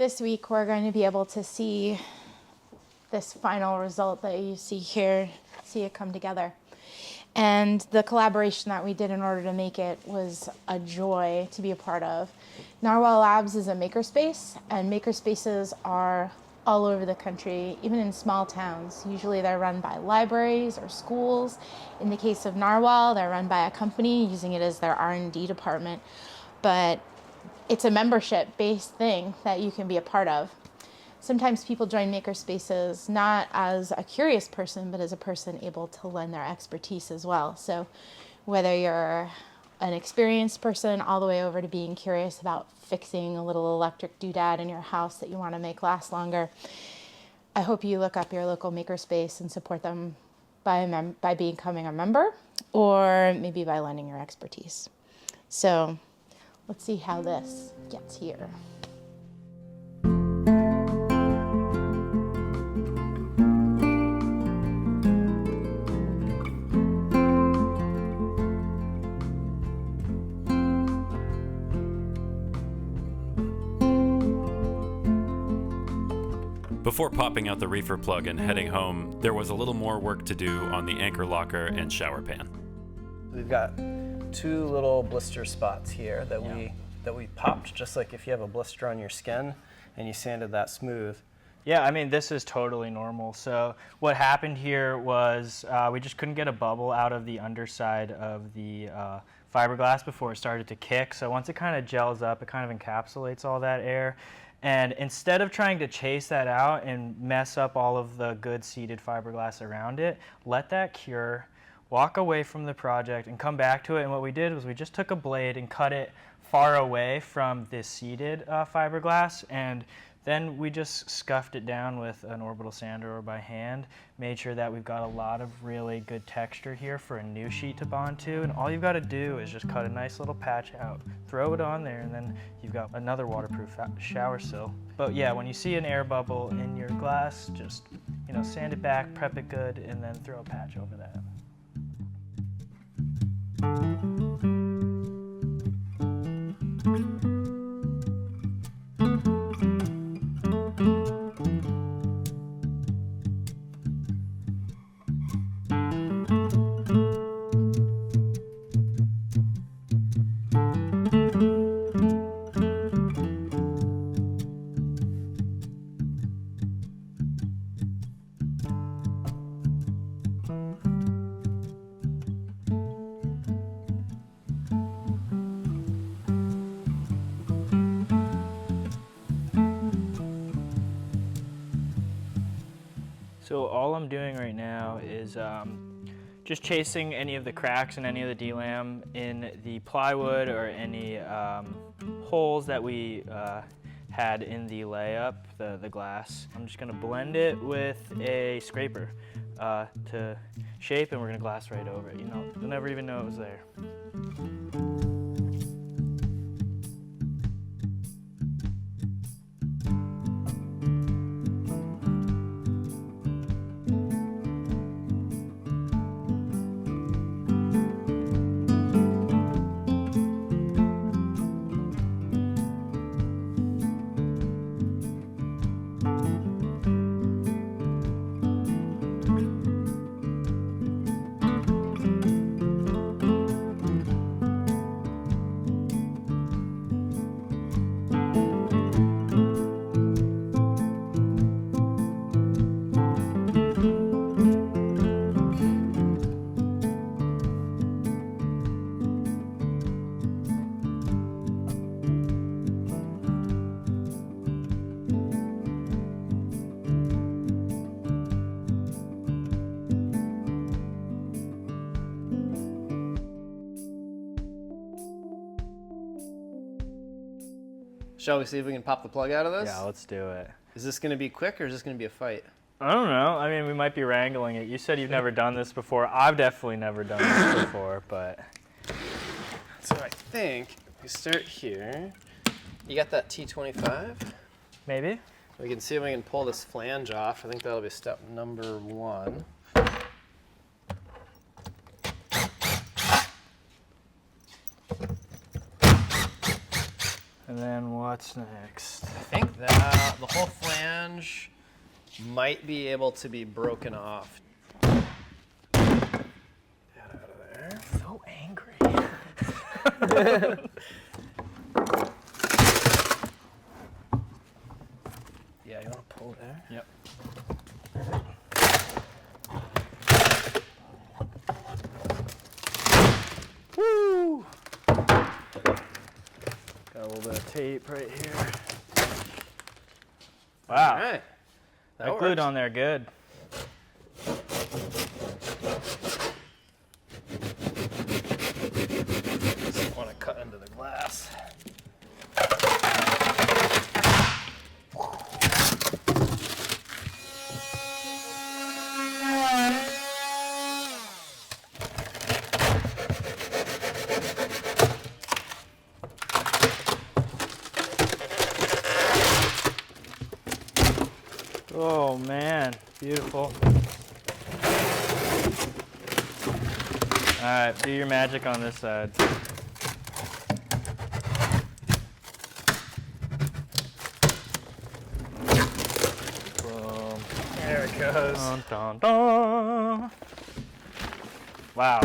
this week we're going to be able to see this final result that you see here, see it come together. And the collaboration that we did in order to make it was a joy to be a part of. Narwhal Labs is a makerspace, and makerspaces are all over the country, even in small towns. Usually they're run by libraries or schools. In the case of Narwhal, they're run by a company using it as their R&D department. But it's a membership-based thing that you can be a part of. Sometimes people join makerspaces not as a curious person, but as a person able to lend their expertise as well. So whether you're an experienced person all the way over to being curious about fixing a little electric doodad in your house that you want to make last longer, I hope you look up your local makerspace and support them by becoming a member, or maybe by lending your expertise. So let's see how this gets here. Before popping out the reefer plug and heading home, there was a little more work to do on the anchor locker and shower pan. We've got two little blister spots here that we popped, just like if you have a blister on your skin and you sanded that smooth. Yeah, I mean, this is totally normal. So what happened here was we just couldn't get a bubble out of the underside of the fiberglass before it started to kick. So once it kind of gels up, it kind of encapsulates all that air. And instead of trying to chase that out and mess up all of the good seated fiberglass around it, let that cure, walk away from the project and come back to it. And what we did was we just took a blade and cut it far away from this seated fiberglass, and then we just scuffed it down with an orbital sander or by hand, made sure that we've got a lot of really good texture here for a new sheet to bond to, and all you've got to do is just cut a nice little patch out, throw it on there, and then you've got another waterproof shower sill. But yeah, when you see an air bubble in your glass, just sand it back, prep it good, and then throw a patch over that. So all I'm doing right now is just chasing any of the cracks and any of the delam in the plywood or any holes that we had in the layup, the glass. I'm just gonna blend it with a scraper to shape, and we're gonna glass right over it. You'll never even know it was there. Shall we see if we can pop the plug out of this? Yeah, let's do it. Is this going to be quick, or is this going to be a fight? I don't know. I mean, we might be wrangling it. You said you've never done this before. I've definitely never done this before, but... So I think we start here. You got that T25? Maybe. We can see if we can pull this flange off. I think that'll be step number 1. And then what's next? I think that the whole flange might be able to be broken off. Get out of there. So angry. Yeah, you want to pull there? Yep. Woo! Got a little bit of tape right here. Wow. All right. That glued works. on there good. Just want to cut into the glass. Oh man, beautiful. All right, do your magic on this side. Boom. There it goes. Dun, dun, dun. Wow,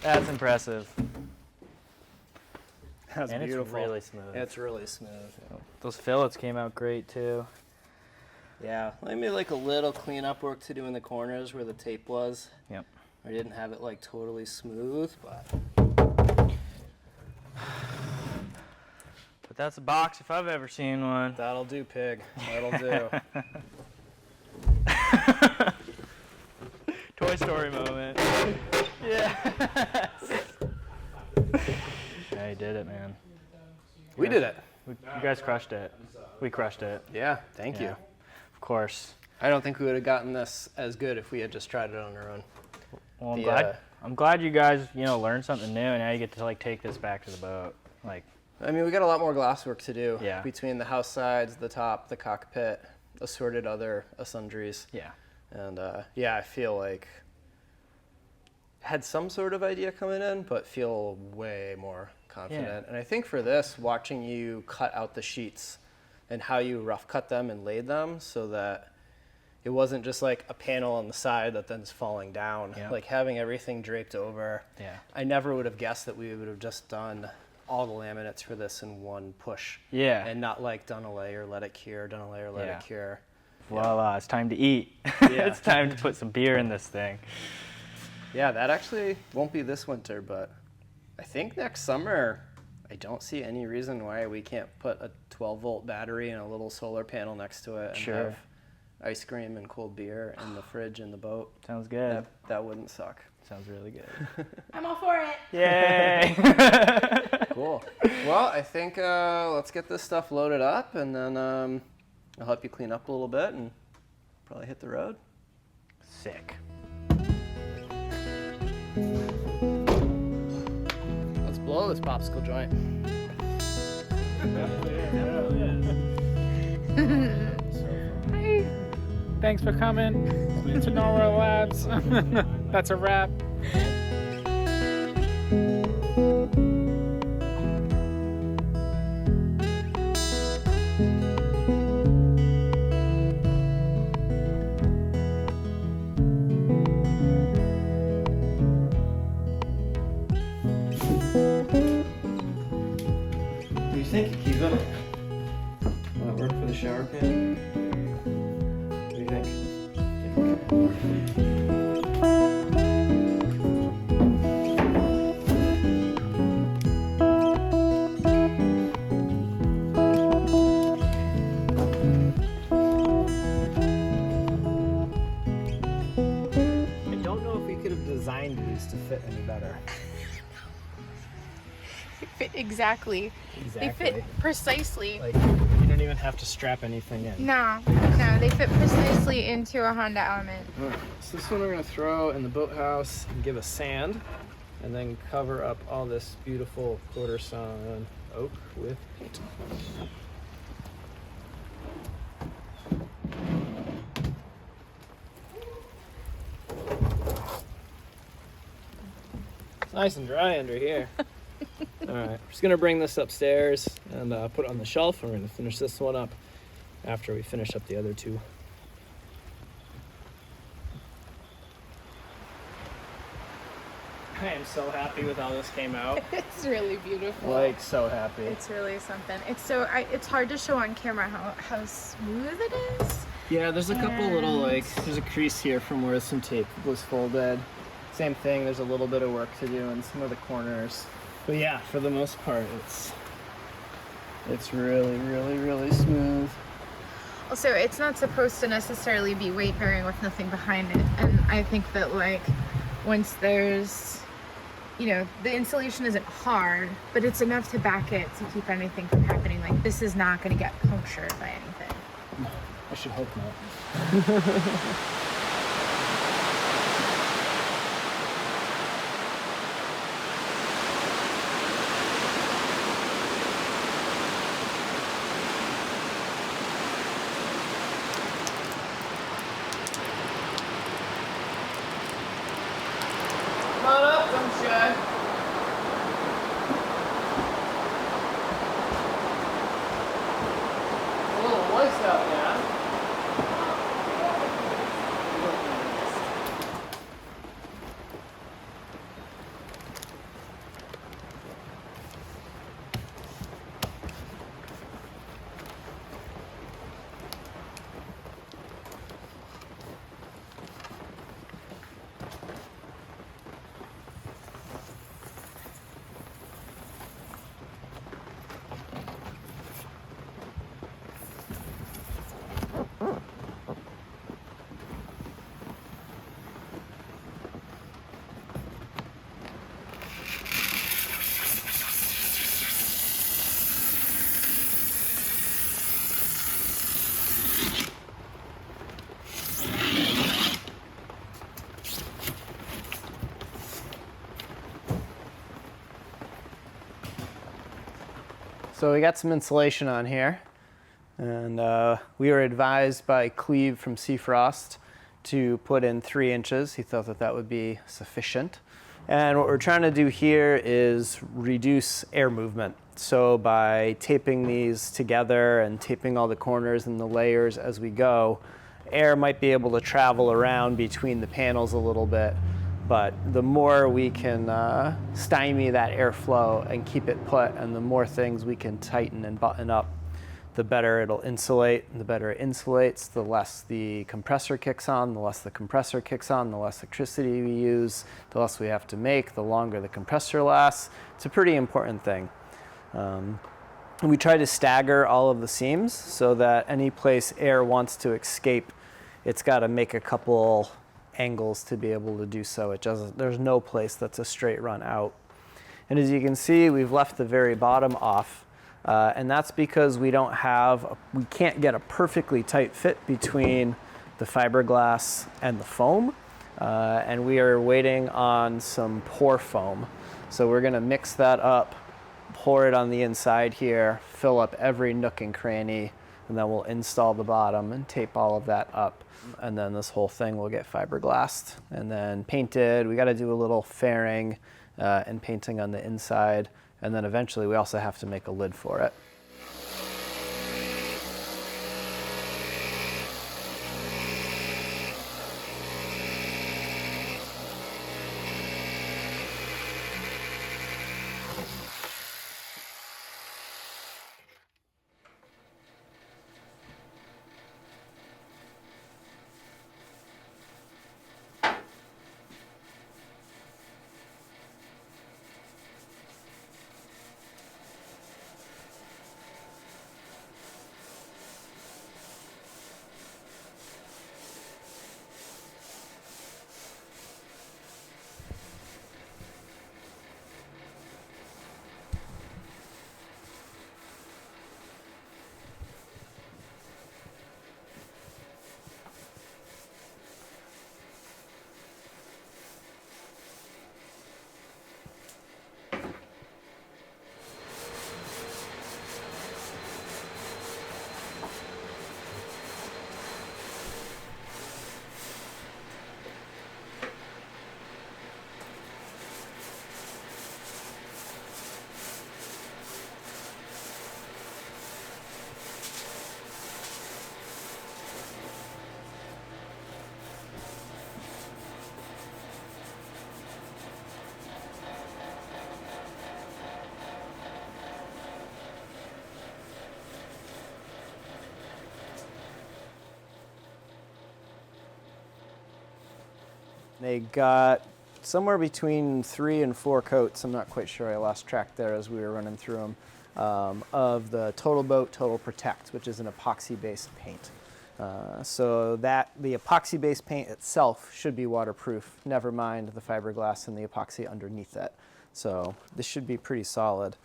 that's impressive. That's And beautiful. it's really smooth. It's really smooth. Those fillets came out great too. Yeah, maybe like a little cleanup work to do in the corners where the tape was. Yep. I didn't have it like totally smooth, but But that's a box if I've ever seen one. that'll do, pig. That'll do. Toy Story moment. Yeah. Yeah, you did it, man. We did it. You guys crushed it. We crushed it. Yeah, thank you. Of course. I don't think we would have gotten this as good if we had just tried it on our own. Well, I'm The, glad. I'm glad you guys, learned something new, and now you get to like take this back to the boat. Like, I mean, we got a lot more glass work to do. Yeah. Between the house sides, the top, the cockpit, assorted other sundries. yeah. And yeah, I feel like had some sort of idea coming in, but feel way more confident. Yeah. And I think for this, watching you cut out the sheets and how you rough cut them and laid them so that it wasn't just like a panel on the side that then is falling down. Yeah. Like having everything draped over. Yeah. I never would have guessed that we would have just done all the laminates for this in one push. Yeah. And not like done a layer, let it cure, done a layer, let Yeah. it cure. Voila, it's time to eat. Yeah. It's time to put some beer in this thing. Yeah, that actually won't be this winter, but I think next summer, I don't see any reason why we can't put a 12-volt battery and a little solar panel next to it and Sure. have ice cream and cold beer in the fridge in the boat. Sounds good. That wouldn't suck. Sounds really good. I'm all for it. Yay! Cool. Well, I think let's get this stuff loaded up, and then I'll help you clean up a little bit and probably hit the road. Sick. Let's blow this popsicle joint. Thanks for coming to Nowhere Labs. That's a wrap. What do you think, Akiva? Will that work for the shower pan? What do you think? I don't know if we could have designed these to fit any better. They fit exactly. They fit precisely. Like, you don't even have to strap anything in. No, they fit precisely into a Honda Element. So this one we're gonna throw in the boathouse and give a sand, and then cover up all this beautiful quarter sawn oak with paint. It's nice and dry under here. I right, just gonna bring this upstairs and put it on the shelf. We're gonna finish this one up after we finish up the other two. I am so happy with how this came out. It's really beautiful. Like, so happy. It's really something. It's hard to show on camera how smooth it is. Yeah, there's a couple little, like, there's a crease here from where some tape was folded. Same thing, there's a little bit of work to do in some of the corners. But yeah, for the most part, it's really, really, really smooth. Also, it's not supposed to necessarily be weight bearing with nothing behind it. And I think that, like, once there's, you know, the insulation isn't hard, but it's enough to back it to keep anything from happening. Like, this is not going to get punctured by anything. I should hope not. Come on up, don't shy. A little moist out, man. So we got some insulation on here, and we were advised by Cleve from Seafrost to put in 3 inches. He thought that that would be sufficient. And what we're trying to do here is reduce air movement. So by taping these together and taping all the corners and the layers as we go, air might be able to travel around between the panels a little bit. But the more we can stymie that airflow and keep it put, and the more things we can tighten and button up, the better it'll insulate. And the better it insulates, the less the compressor kicks on. The less the compressor kicks on, the less electricity we use, the less we have to make, the longer the compressor lasts. It's a pretty important thing. We try to stagger all of the seams so that any place air wants to escape, it's got to make a couple angles to be able to do so. There's no place that's a straight run out. And as you can see, we've left the very bottom off, and that's because we can't get a perfectly tight fit between the fiberglass and the foam, and we are waiting on some pour foam. So we're gonna mix that up, pour it on the inside here, fill up every nook and cranny, and then we'll install the bottom and tape all of that up. And then this whole thing will get fiberglassed and then painted. We got to do a little fairing and painting on the inside. And then eventually we also have to make a lid for it. They got somewhere between 3 and 4 coats, I'm not quite sure, I lost track there as we were running through them, of the Total Boat Total Protect, which is an epoxy-based paint. So that the epoxy-based paint itself should be waterproof, never mind the fiberglass and the epoxy underneath it. So this should be pretty solid.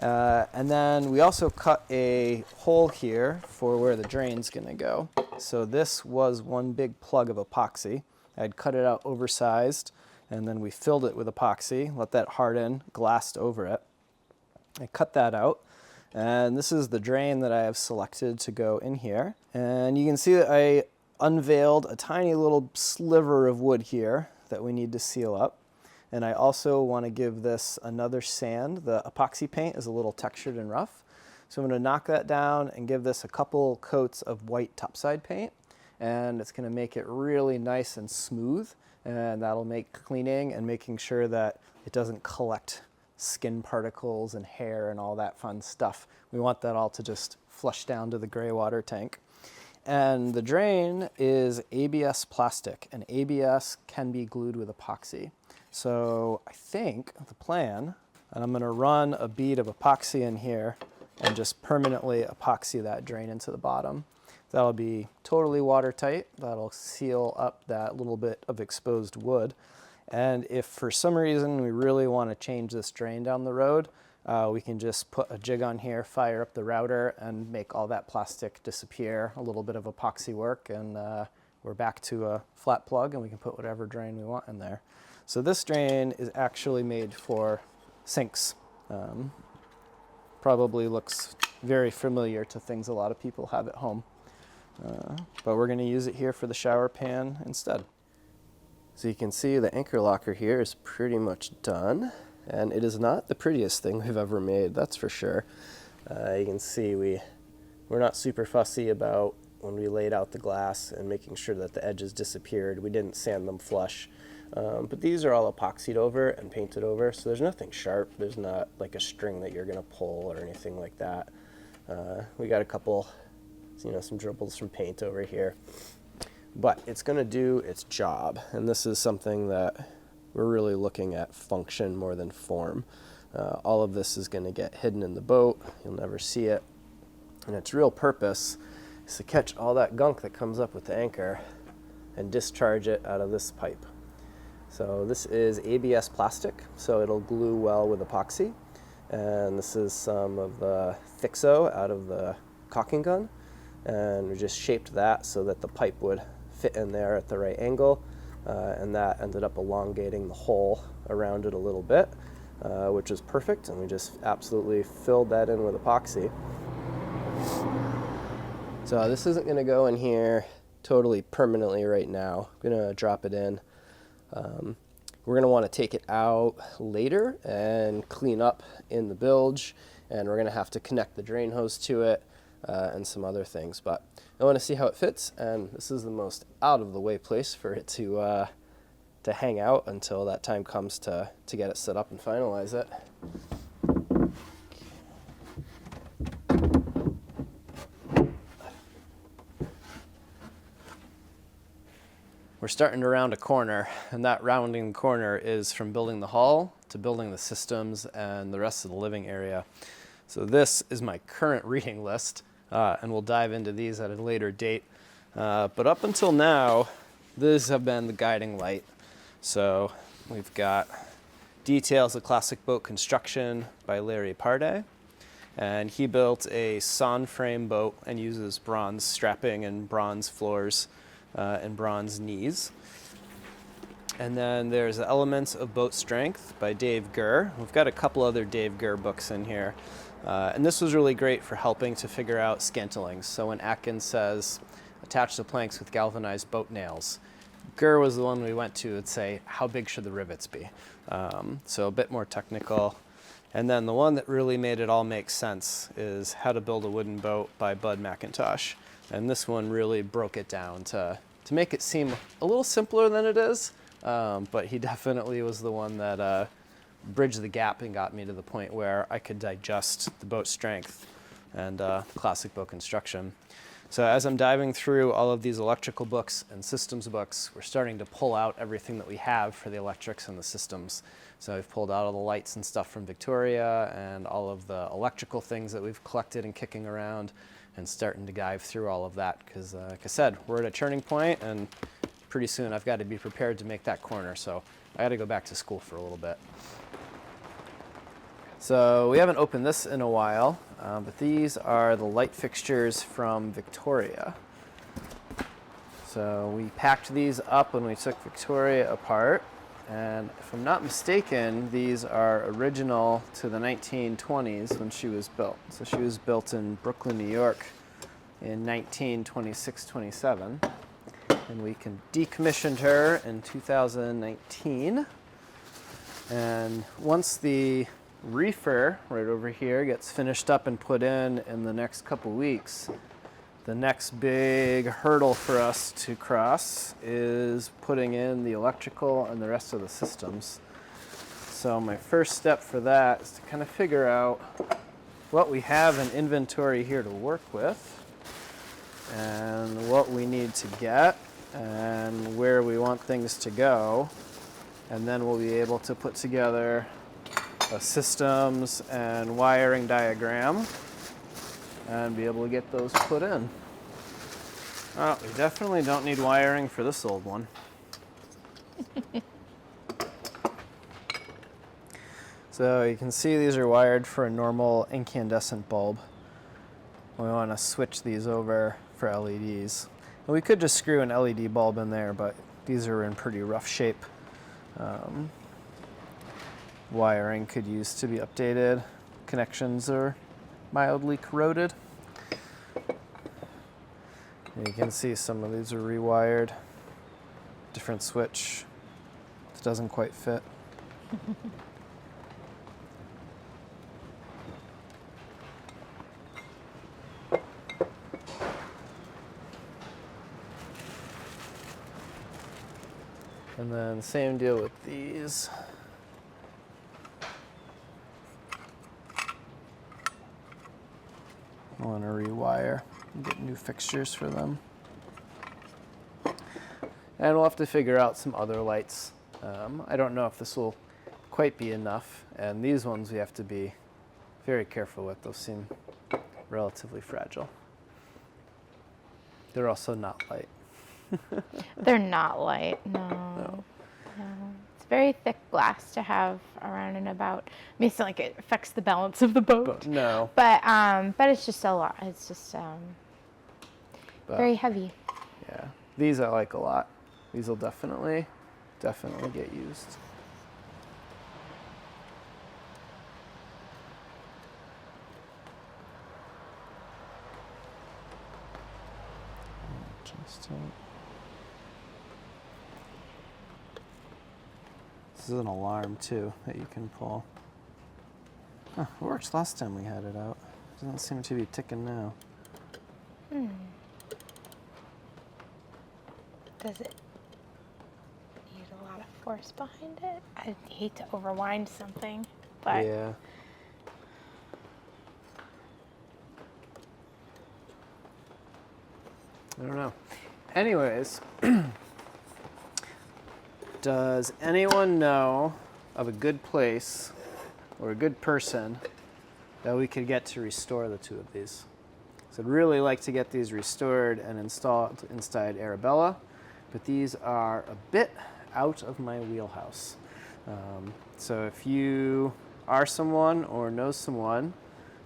And then we also cut a hole here for where the drain's gonna go. So this was one big plug of epoxy. I'd cut it out oversized, and then we filled it with epoxy, let that harden, glassed over it. I cut that out, and this is the drain that I have selected to go in here. And you can see that I unveiled a tiny little sliver of wood here that we need to seal up. And I also want to give this another sand. The epoxy paint is a little textured and rough. So I'm going to knock that down and give this a couple coats of white topside paint. And it's going to make it really nice and smooth. And that'll make cleaning and making sure that it doesn't collect skin particles and hair and all that fun stuff. We want that all to just flush down to the gray water tank. And the drain is ABS plastic, and ABS can be glued with epoxy. So I think the plan, and I'm going to run a bead of epoxy in here and just permanently epoxy that drain into the bottom. That'll be totally watertight. That'll seal up that little bit of exposed wood. And if for some reason we really want to change this drain down the road, we can just put a jig on here, fire up the router, and make all that plastic disappear, a little bit of epoxy work, and we're back to a flat plug, and we can put whatever drain we want in there. So this drain is actually made for sinks. Probably looks very familiar to things a lot of people have at home. But we're going to use it here for the shower pan instead. So you can see the anchor locker here is pretty much done, and it is not the prettiest thing we've ever made, that's for sure. You can see we're not super fussy about when we laid out the glass and making sure that the edges disappeared. We didn't sand them flush, but these are all epoxied over and painted over, so there's nothing sharp. There's not like a string that you're going to pull or anything like that. We got a couple, some dribbles from paint over here. But it's going to do its job, and this is something that we're really looking at function more than form. All of this is going to get hidden in the boat. You'll never see it. And its real purpose is to catch all that gunk that comes up with the anchor and discharge it out of this pipe. So this is ABS plastic, so it'll glue well with epoxy. And this is some of the Fixo out of the caulking gun. And we just shaped that so that the pipe would fit in there at the right angle, and that ended up elongating the hole around it a little bit, which is perfect, and we just absolutely filled that in with epoxy. So this isn't going to go in here totally permanently right now. I'm going to drop it in. We're going to want to take it out later and clean up in the bilge, and we're going to have to connect the drain hose to it, and some other things, but I want to see how it fits, and this is the most out of the way place for it to hang out until that time comes to get it set up and finalize it. We're starting to round a corner, and that rounding the corner is from building the hull to building the systems and the rest of the living area. So this is my current reading list. And we'll dive into these at a later date. But up until now, these have been the guiding light. So we've got Details of Classic Boat Construction by Larry Pardey. And he built a sawn frame boat and uses bronze strapping and bronze floors and bronze knees. And then there's the Elements of Boat Strength by Dave Gurr. We've got a couple other Dave Gurr books in here. And this was really great for helping to figure out scantlings. So when Atkins says, attach the planks with galvanized boat nails, Gurr was the one we went to and say, how big should the rivets be? So a bit more technical. And then the one that really made it all make sense is How to Build a Wooden Boat by Bud Mcintosh. And this one really broke it down to make it seem a little simpler than it is. But he definitely was the one that bridged the gap and got me to the point where I could digest the boat strength and classic boat construction. So as I'm diving through all of these electrical books and systems books, we're starting to pull out everything that we have for the electrics and the systems. So I've pulled out all the lights and stuff from Victoria and all of the electrical things that we've collected and kicking around, and starting to dive through all of that because, like I said, we're at a turning point, and pretty soon I've got to be prepared to make that corner. So I got to go back to school for a little bit. So we haven't opened this in a while, but these are the light fixtures from Victoria. So we packed these up when we took Victoria apart, and if I'm not mistaken, these are original to the 1920s when she was built. So she was built in Brooklyn, New York in 1926-27, and we decommissioned her in 2019. And once the reefer right over here gets finished up and put in the next couple weeks, the next big hurdle for us to cross is putting in the electrical and the rest of the systems. So my first step for that is to kind of figure out what we have in inventory here to work with, and what we need to get, and where we want things to go, and then we'll be able to put together a systems and wiring diagram and be able to get those put in. Oh, we definitely don't need wiring for this old one. So you can see these are wired for a normal incandescent bulb. We want to switch these over for LEDs. And we could just screw an LED bulb in there, but these are in pretty rough shape. Wiring could use to be updated. Connections are mildly corroded. And you can see some of these are rewired. Different switch. It doesn't quite fit. And then same deal with these. I want to rewire and get new fixtures for them. And we'll have to figure out some other lights. I don't know if this will quite be enough. And these ones we have to be very careful with. Those seem relatively fragile. They're also not light. They're not light, no. No. It's very thick glass to have around and about. I mean, it's not like it affects the balance of the boat. But no. But it's just a lot. It's just very heavy. Yeah, these I like a lot. These will definitely get used. This is an alarm too that you can pull. Huh, it worked last time we had it out. Doesn't seem to be ticking now. Does it need a lot of force behind it? I hate to overwind something, but Yeah. I don't know. Anyways, does anyone know of a good place or a good person that we could get to restore the two of these? So I'd really like to get these restored and installed inside Arabella, but these are a bit out of my wheelhouse. So if you are someone or know someone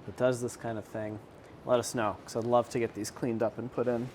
that does this kind of thing, let us know, because I'd love to get these cleaned up and put in.